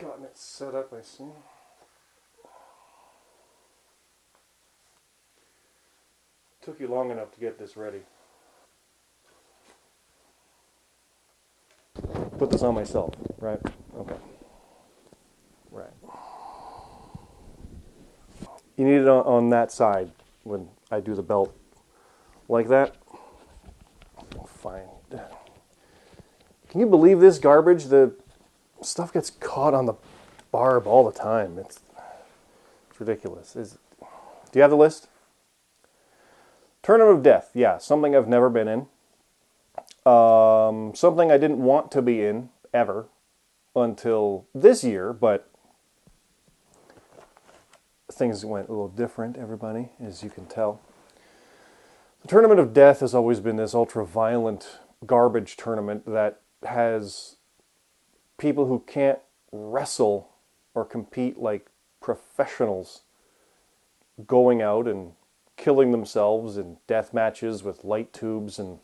gotten it set up, I see. Took you long enough to get this ready. Put this on myself, right? Okay. Right. You need it on that side when I do the belt. Like that. Fine. Can you believe this garbage? The stuff gets caught on the barb all the time. It's ridiculous. Do you have the list? Tournament of Death. Yeah, something I've never been in. Something I didn't want to be in, ever, until this year, but things went a little different, everybody, as you can tell. The Tournament of Death has always been this ultra-violent garbage tournament that has people who can't wrestle or compete like professionals going out and killing themselves in death matches with light tubes and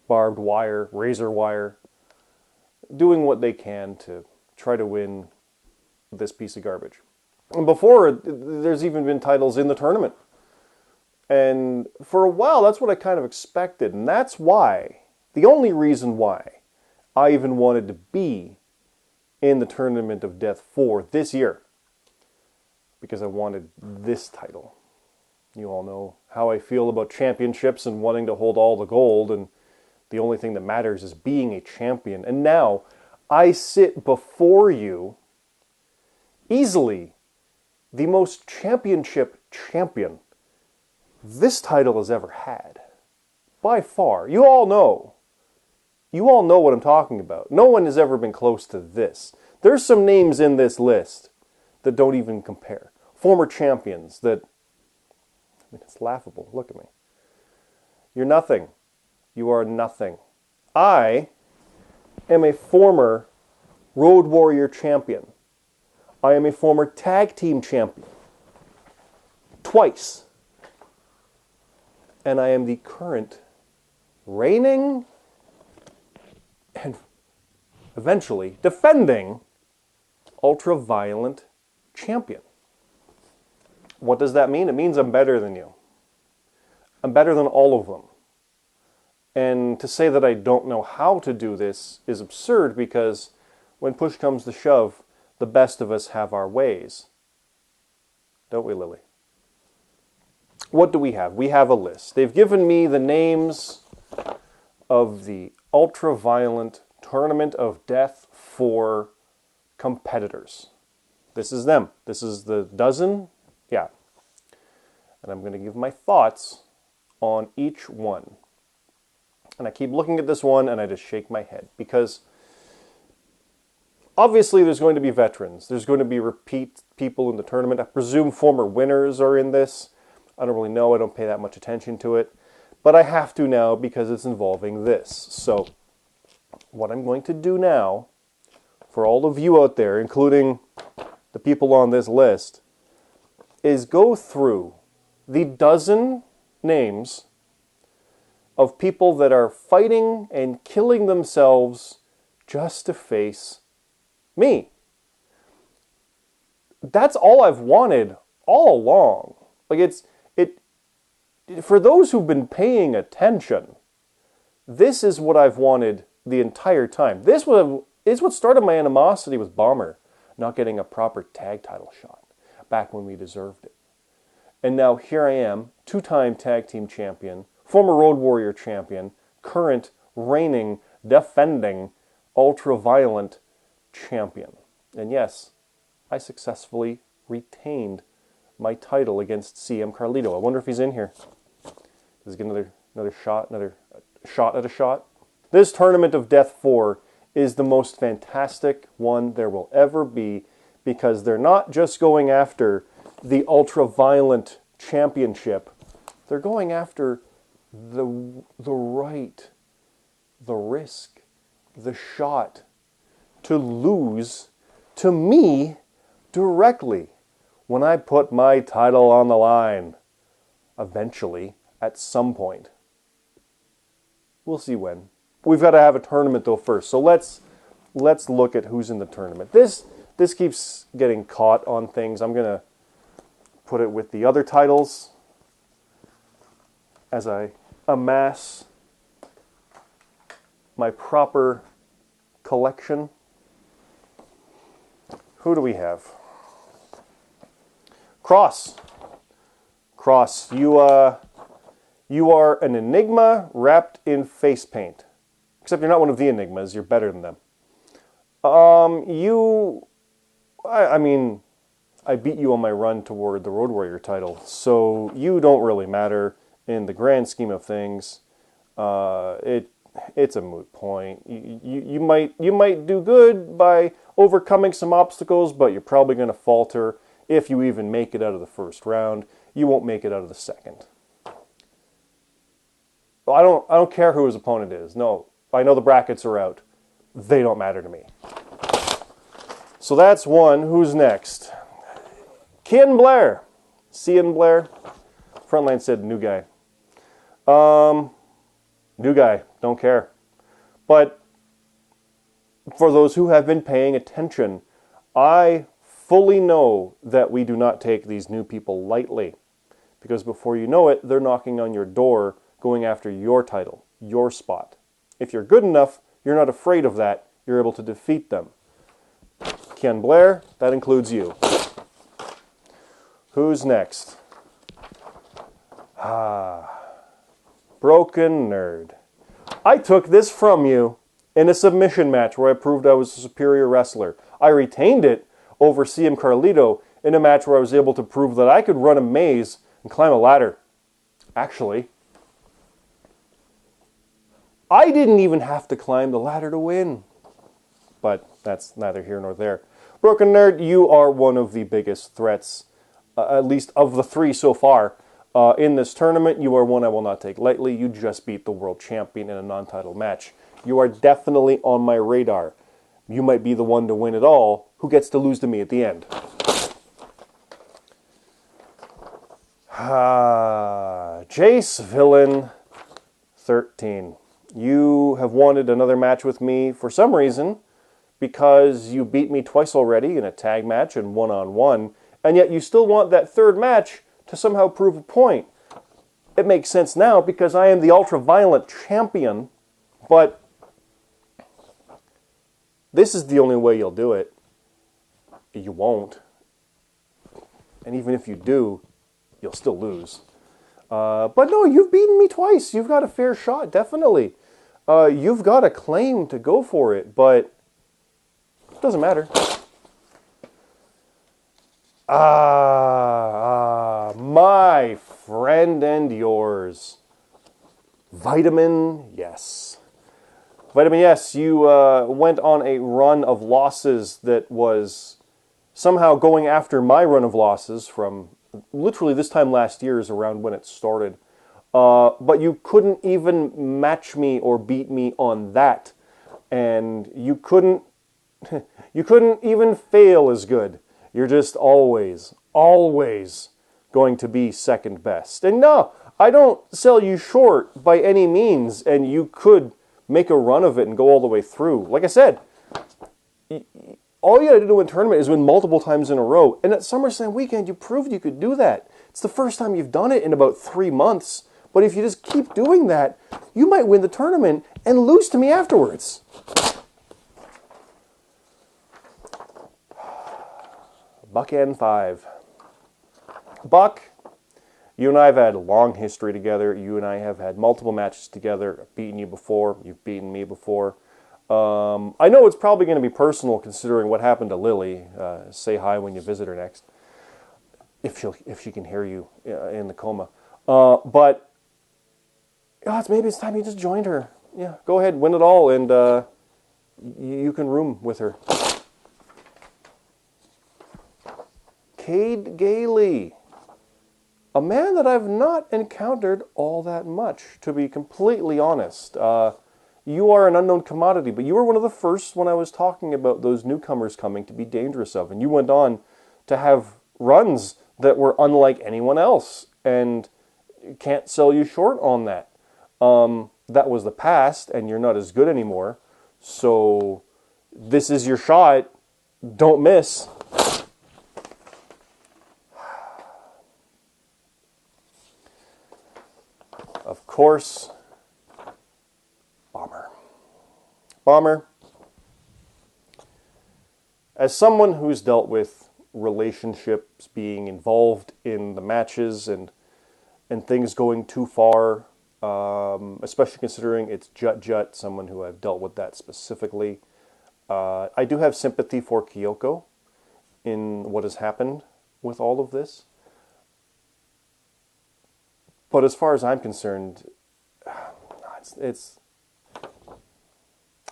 barbed wire, razor wire, doing what they can to try to win this piece of garbage. And before, there's even been titles in the tournament. And for a while, that's what I kind of expected. And that's why, the only reason why, I even wanted to be in the Tournament of Death 4 this year. Because I wanted this title. You all know how I feel about championships and wanting to hold all the gold. And the only thing that matters is being a champion. And now, I sit before you, easily, the most championship champion this title has ever had. By far. You all know. You all know what I'm talking about. No one has ever been close to this. There's some names in this list that don't even compare. Former champions that, I mean, it's laughable. Look at me. You're nothing. You are nothing. I am a former Road Warrior champion. I am a former tag team champion. Twice. And I am the current reigning and eventually defending Ultraviolent Champion. What does that mean? It means I'm better than you. I'm better than all of them. And to say that I don't know how to do this is absurd because when push comes to shove, the best of us have our ways. Don't we, Lily? What do we have? We have a list. They've given me the names of the Ultraviolent Tournament of Death for competitors. This is them. This is the dozen. Yeah. And I'm going to give my thoughts on each one. And I keep looking at this one and I just shake my head because obviously there's going to be veterans. There's going to be repeat people in the tournament. I presume former winners are in this. I don't really know. I don't pay that much attention to it. But I have to now because it's involving this. So what I'm going to do now, for all of you out there, including the people on this list, is go through the dozen names of people that are fighting and killing themselves just to face me. That's all I've wanted all along. Like for those who've been paying attention, this is what I've wanted the entire time. This is what started my animosity with Bomber not getting a proper tag title shot back when we deserved it. And now here I am, two-time tag team champion, former Road Warrior champion, current reigning, defending, ultra-violent champion. And yes, I successfully retained my title against CM Carlito. I wonder if he's in here. Does he get another shot at a shot? This Tournament of Death 4 is the most fantastic one there will ever be because they're not just going after the ultra-violent championship. They're going after the right, the risk, the shot to lose to me directly when I put my title on the line. Eventually, at some point. We'll see when. We've got to have a tournament though first. So let's let's look at who's in the tournament. This keeps getting caught on things. I'm going to put it with the other titles as I amass my proper collection. Who do we have? Cross. Cross, you are an enigma wrapped in face paint. Except you're not one of the enigmas, you're better than them. I beat you on my run toward the Road Warrior title, so you don't really matter in the grand scheme of things. It's a moot point. You might do good by overcoming some obstacles, but you're probably going to falter if you even make it out of the first round. You won't make it out of the second. I don't care who his opponent is. No, I know the brackets are out. They don't matter to me. So that's one. Who's next? Cian Blair. Cian Blair. Frontline said new guy. New guy. Don't care. But for those who have been paying attention, I fully know that we do not take these new people lightly. Because before you know it, they're knocking on your door, going after your title, your spot. If you're good enough, you're not afraid of that. You're able to defeat them. Cian Blair, that includes you. Who's next? Broken Nerd. I took this from you in a submission match where I proved I was a superior wrestler. I retained it over CM Carlito in a match where I was able to prove that I could run a maze and climb a ladder. Actually, I didn't even have to climb the ladder to win. But that's neither here nor there. Broken Nerd, you are one of the biggest threats, at least of the three so far, in this tournament. You are one I will not take lightly. You just beat the world champion in a non-title match. You are definitely on my radar. You might be the one to win it all. Who gets to lose to me at the end? Jace Villain 13. You have wanted another match with me for some reason, because you beat me twice already in a tag match and one-on-one, and yet you still want that third match to somehow prove a point. It makes sense now because I am the Ultraviolent Champion, but this is the only way you'll do it. You won't. And even if you do, you'll still lose. But no, you've beaten me twice. You've got a fair shot, definitely. You've got a claim to go for it, but it doesn't matter. My friend and yours. Vitamin Yes. Vitamin Yes, you went on a run of losses that was somehow going after my run of losses from literally this time last year is around when it started. But you couldn't even match me or beat me on that. And you couldn't even fail as good. You're just always going to be second best. And no, I don't sell you short by any means, and you could make a run of it and go all the way through. Like I said, all you got to do in tournament is win multiple times in a row. And at SummerSlam weekend, you proved you could do that. It's the first time you've done it in about 3 months. But if you just keep doing that, you might win the tournament and lose to me afterwards. Buck N5. Buck, you and I have had a long history together. You and I have had multiple matches together. I've beaten you before. You've beaten me before. I know it's probably going to be personal considering what happened to Lily. Say hi when you visit her next. If she can hear you in the coma. But maybe it's time you just joined her. Yeah, go ahead, win it all, and you can room with her. Cade Gailey. A man that I've not encountered all that much, to be completely honest. You are an unknown commodity, but you were one of the first when I was talking about those newcomers coming to be dangerous of. And you went on to have runs that were unlike anyone else. And can't sell you short on that. That was the past, and you're not as good anymore. So This is your shot. Don't miss. Of course, Bomber. Bomber, as someone who's dealt with relationships being involved in the matches and things going too far, especially considering it's Jut, someone who I've dealt with that specifically, I do have sympathy for Kyoko in what has happened with all of this. But as far as I'm concerned, it's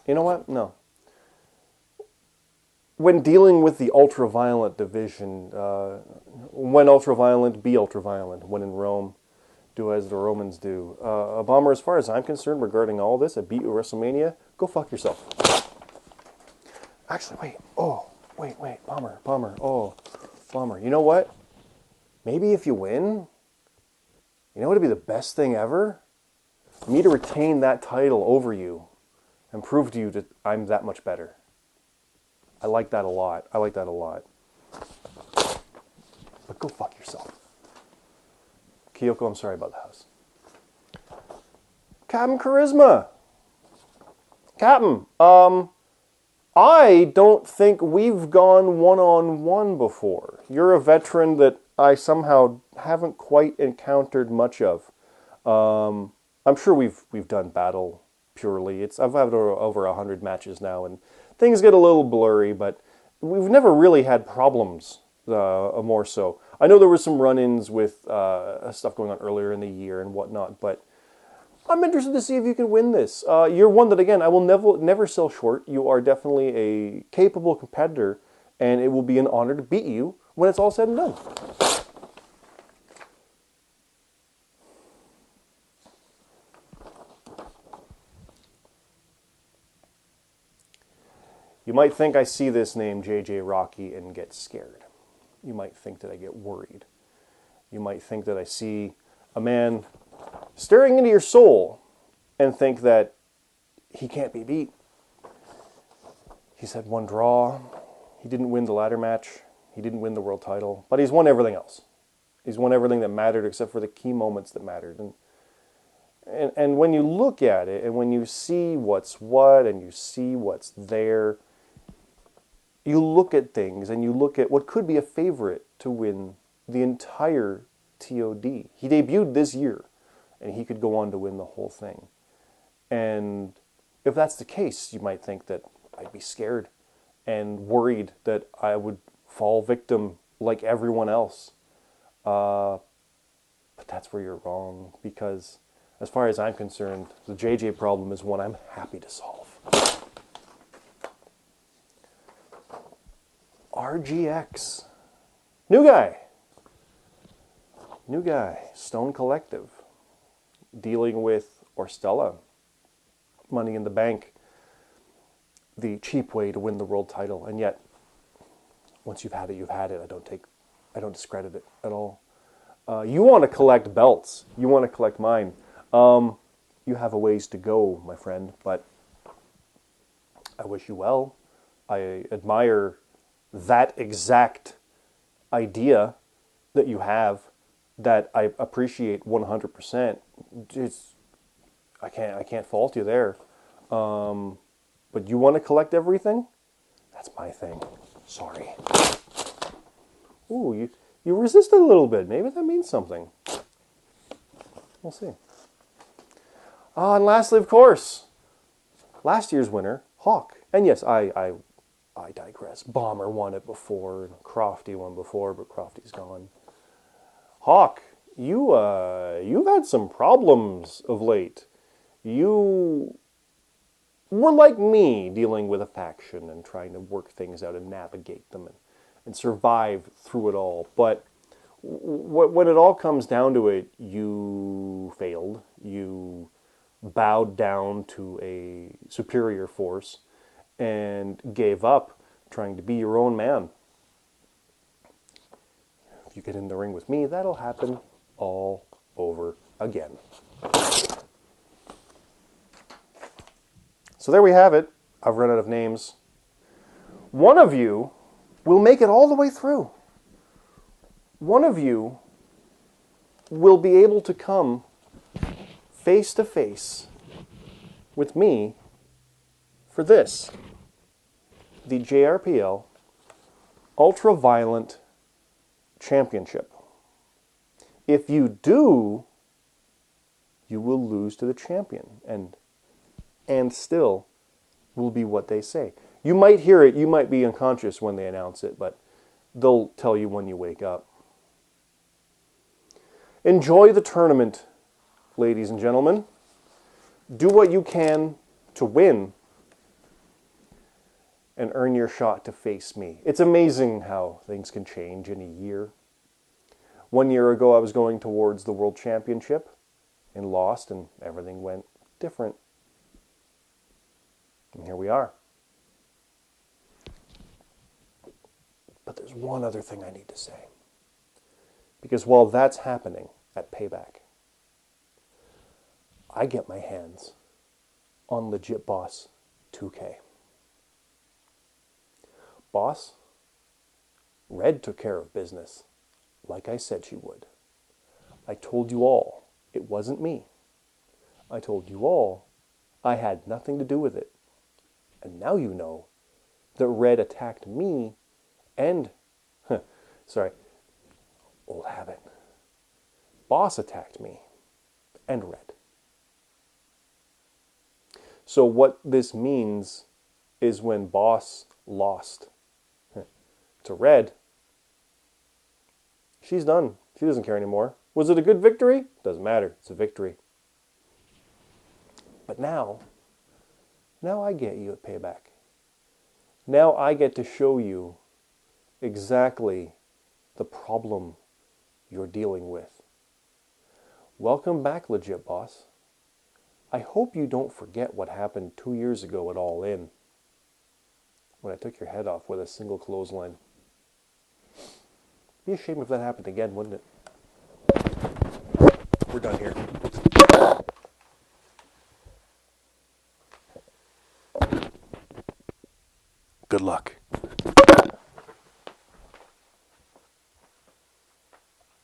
you know what? No. When dealing with the ultraviolent division, when ultraviolent, be ultraviolent. When in Rome, do as the Romans do. Bomber, as far as I'm concerned regarding all this, I beat you at WrestleMania, go fuck yourself. Actually, wait. Oh, wait. Bomber. Oh, Bomber. You know what? Maybe if you win, you know what would be the best thing ever? Me to retain that title over you and prove to you that I'm that much better. I like that a lot. But go fuck yourself. Kyoko, I'm sorry about the house. Captain Charisma. Captain, I don't think we've gone one-on-one before. You're a veteran that I somehow haven't quite encountered much of. I'm sure we've done battle purely. I've had over 100 matches now, and things get a little blurry, but we've never really had problems, more so. I know there were some run-ins with stuff going on earlier in the year and whatnot, but I'm interested to see if you can win this. You're one that, again, I will never sell short. You are definitely a capable competitor, and it will be an honor to beat you when it's all said and done. You might think I see this name, JJ Rocky, and get scared. You might think that I get worried. You might think that I see a man staring into your soul and think that he can't be beat. He's had one draw. He didn't win the ladder match. He didn't win the world title. But he's won everything else. He's won everything that mattered except for the key moments that mattered. And when you look at it and when you see what's what and you see what's there, you look at things and you look at what could be a favorite to win the entire TOD. He debuted this year, and he could go on to win the whole thing. And if that's the case, you might think that I'd be scared and worried that I would fall victim like everyone else. But that's where you're wrong, because as far as I'm concerned, the JJ problem is one I'm happy to solve. RGX. New guy, Stone Collective, dealing with Orstella, Money in the Bank, the cheap way to win the world title, and yet, once you've had it, you've had it. I don't discredit it at all. You want to collect belts, you want to collect mine. You have a ways to go, my friend, but I wish you well. I admire that exact idea that you have, that I appreciate 100%. I can't fault you there. But you want to collect everything? That's my thing. Sorry. Ooh, you resisted a little bit. Maybe that means something. We'll see. And lastly, of course, last year's winner, Hawk. And yes, I digress. Bomber won it before, and Crofty won before, but Crofty's gone. Hawk, you've had some problems of late. You were like me, dealing with a faction and trying to work things out and navigate them and survive through it all. But when it all comes down to it, you failed. You bowed down to a superior force and gave up trying to be your own man. If you get in the ring with me, that'll happen all over again. So there we have it. I've run out of names. One of you will make it all the way through. One of you will be able to come face to face with me for this, the JRPL Ultraviolent Championship. If you do, you will lose to the champion, and still will be what they say. You might hear it, you might be unconscious when they announce it, but they'll tell you when you wake up. Enjoy the tournament, ladies and gentlemen. Do what you can to win and earn your shot to face me. It's amazing how things can change in a year. 1 year ago, I was going towards the World Championship and lost, and everything went different. And here we are. But there's one other thing I need to say. Because while that's happening at Payback, I get my hands on Legit Boss 2K. Boss, Red took care of business, like I said she would. I told you all it wasn't me. I told you all I had nothing to do with it. And now you know that Red attacked me and, old habit. Boss attacked me and Red. So what this means is when Boss lost to Red, she's done. She doesn't care anymore. Was it a good victory? Doesn't matter. It's a victory. But now I get you at Payback. Now I get to show you exactly the problem you're dealing with. Welcome back, Legit Boss. I hope you don't forget what happened 2 years ago at All In, when I took your head off with a single clothesline. Be a shame if that happened again, wouldn't it? We're done here. Good luck.